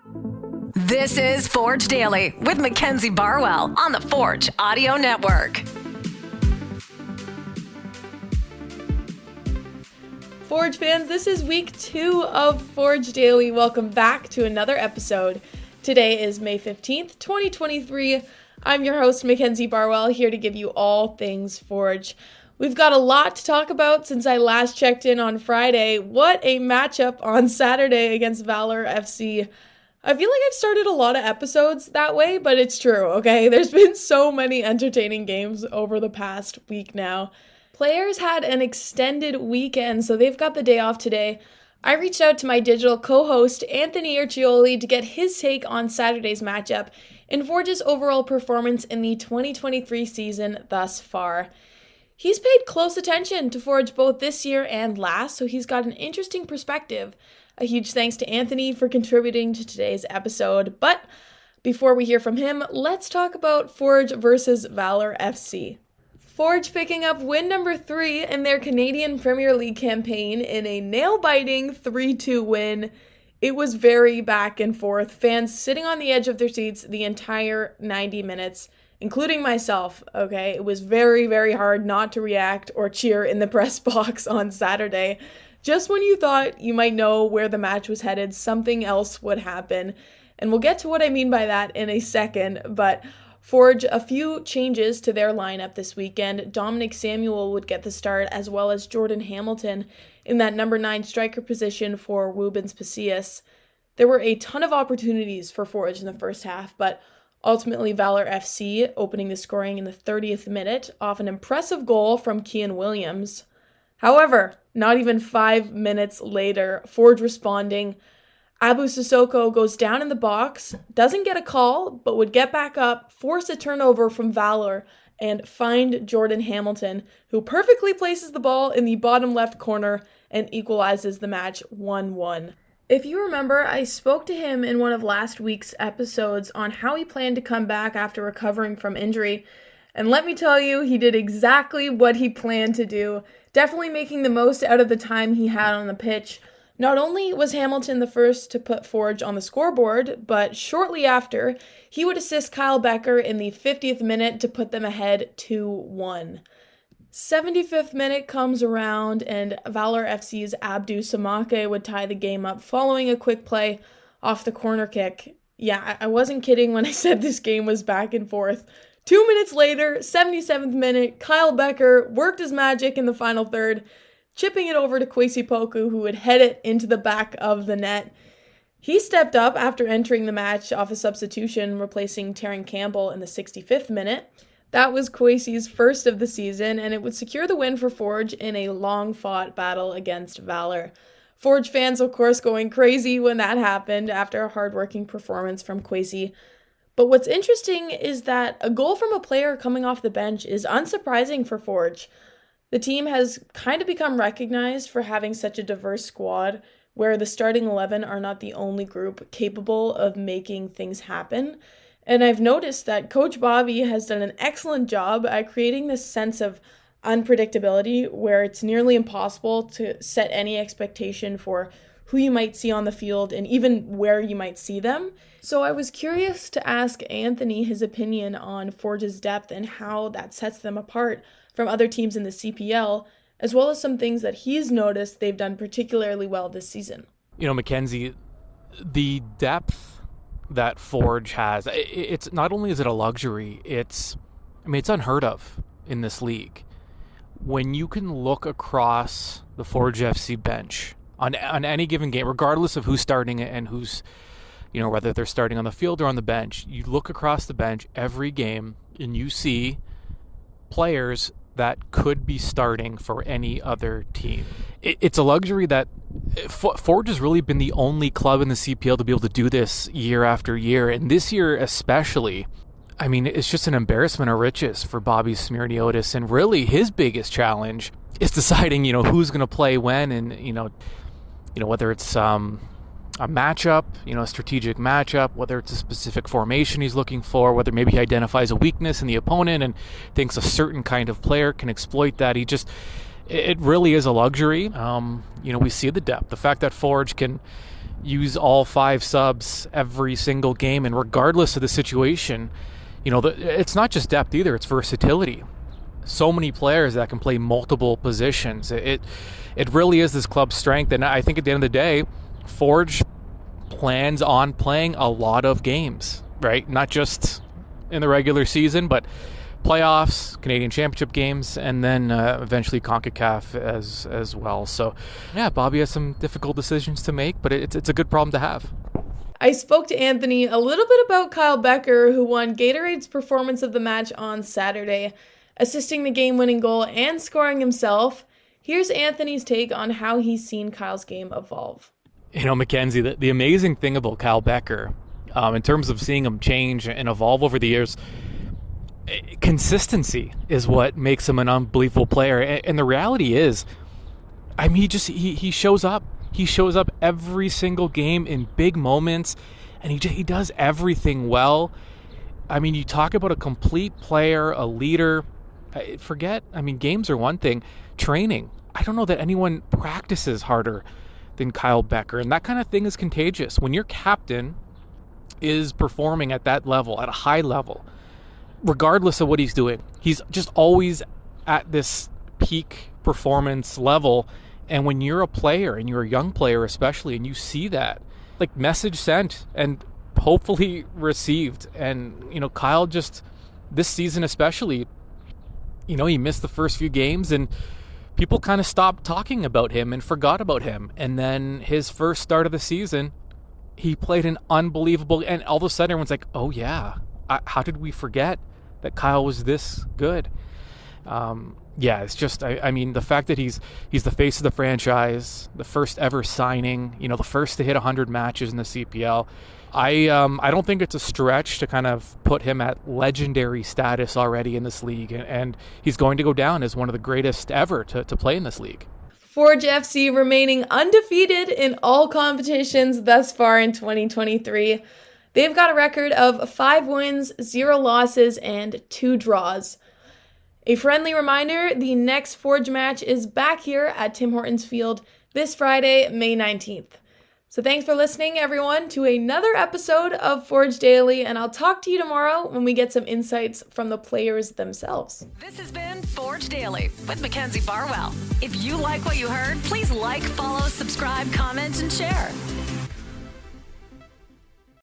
This is Forge Daily with Mackenzie Barwell on the Forge Audio Network. Forge fans, this is week 2 of Forge Daily. Welcome back to another episode. Today is May 15th, 2023. I'm your host, Mackenzie Barwell, here to give you all things Forge. We've got a lot to talk about since I last checked in on Friday. What a matchup on Saturday against Valour FC. I feel like I've started a lot of episodes that way, but it's true, okay? There's been so many entertaining games over the past week now. Players had an extended weekend, so they've got the day off today. I reached out to my digital co-host Anthony Urciuoli to get his take on Saturday's matchup and Forge's overall performance in the 2023 season thus far. He's paid close attention to Forge both this year and last, so he's got an interesting perspective. A huge thanks to Anthony for contributing to today's episode. But before we hear from him, let's talk about Forge versus Valour FC. Forge picking up win number 3 in their Canadian Premier League campaign in a nail-biting 3-2 win. It was very back and forth, fans sitting on the edge of their seats the entire 90 minutes. Including myself, okay? It was very, very hard not to react or cheer in the press box on Saturday. Just when you thought you might know where the match was headed, something else would happen. And we'll get to what I mean by that in a second, but Forge a few changes to their lineup this weekend. Dominic Samuel would get the start, as well as Jordan Hamilton in that number 9 striker position for Rubens Pasillas. There were a ton of opportunities for Forge in the first half, but ultimately, Valour FC opening the scoring in the 30th minute off an impressive goal from Kian Williams. However, not even 5 minutes later, Forge responding. Abu Sissoko goes down in the box, doesn't get a call, but would get back up, force a turnover from Valour, and find Jordan Hamilton, who perfectly places the ball in the bottom left corner and equalizes the match 1-1. If you remember, I spoke to him in one of last week's episodes on how he planned to come back after recovering from injury. And let me tell you, he did exactly what he planned to do, definitely making the most out of the time he had on the pitch. Not only was Hamilton the first to put Forge on the scoreboard, but shortly after, he would assist Kyle Becker in the 50th minute to put them ahead 2-1. 75th minute comes around and Valour FC's Abdou Samake would tie the game up following a quick play off the corner kick. Yeah, I wasn't kidding when I said this game was back and forth. 2 minutes later, 77th minute, Kyle Becker worked his magic in the final third, chipping it over to Kwesi Poku, who would head it into the back of the net. He stepped up after entering the match off a substitution, replacing Taryn Campbell in the 65th minute. That was Kwesi's first of the season, and it would secure the win for Forge in a long-fought battle against Valour. Forge fans, of course, going crazy when that happened after a hard-working performance from Kwesi. But what's interesting is that a goal from a player coming off the bench is unsurprising for Forge. The team has kind of become recognized for having such a diverse squad, where the starting 11 are not the only group capable of making things happen. And I've noticed that Coach Bobby has done an excellent job at creating this sense of unpredictability where it's nearly impossible to set any expectation for who you might see on the field and even where you might see them. So I was curious to ask Anthony his opinion on Forge's depth and how that sets them apart from other teams in the CPL, as well as some things that he's noticed they've done particularly well this season. You know, Mackenzie, the depth that Forge has, it's not only is it a luxury, it's unheard of in this league. When you can look across the Forge FC bench on any given game, regardless of who's starting and who's, whether they're starting on the field or on the bench, you look across the bench every game and you see players that could be starting for any other team. It's a luxury that Forge has really been the only club in the CPL to be able to do this year after year. And this year especially, it's just an embarrassment of riches for Bobby Smirniotis. And really his biggest challenge is deciding, who's going to play when and, whether it's a matchup, a strategic matchup, whether it's a specific formation he's looking for, whether maybe he identifies a weakness in the opponent and thinks a certain kind of player can exploit that. It really is a luxury. We see the depth. The fact that Forge can, use all 5 subs every single game, and regardless of the situation, it's not just depth either, it's versatility. So many players that can play multiple positions. It really is this club's strength, and I think at the end of the day, Forge plans on playing a lot of games, right? Not just in the regular season, but playoffs, Canadian Championship games, and then eventually CONCACAF as well. So, yeah, Bobby has some difficult decisions to make, but it's a good problem to have. I spoke to Anthony a little bit about Kyle Becker, who won Gatorade's Performance of the Match on Saturday, assisting the game-winning goal and scoring himself. Here's Anthony's take on how he's seen Kyle's game evolve. Mackenzie, the amazing thing about Kyle Becker, in terms of seeing him change and evolve over the years, consistency is what makes him an unbelievable player. And the reality is, he shows up. He shows up every single game in big moments, and he does everything well. You talk about a complete player, a leader. Games are one thing. Training. I don't know that anyone practices harder than Kyle Becker, and that kind of thing is contagious. When your captain is performing at that level, at a high level, regardless of what he's doing, he's just always at this peak performance level. And when you're a player, and you're a young player especially, and you see that, like, message sent and hopefully received. And Kyle, just this season especially, he missed the first few games, and people kind of stopped talking about him and forgot about him. And then his first start of the season, he played an unbelievable, and all of a sudden everyone's like, oh yeah, how did we forget that Kyle was this good? It's just, the fact that he's the face of the franchise, the first ever signing, the first to hit 100 matches in the CPL. I don't think it's a stretch to kind of put him at legendary status already in this league, and he's going to go down as one of the greatest ever to play in this league. Forge FC remaining undefeated in all competitions thus far in 2023. They've got a record of 5 wins, 0 losses, and 2 draws. A friendly reminder, the next Forge match is back here at Tim Hortons Field this Friday, May 19th. So thanks for listening, everyone, to another episode of Forge Daily, and I'll talk to you tomorrow when we get some insights from the players themselves. This has been Forge Daily with Mackenzie Barwell. If you like what you heard, please like, follow, subscribe, comment, and share.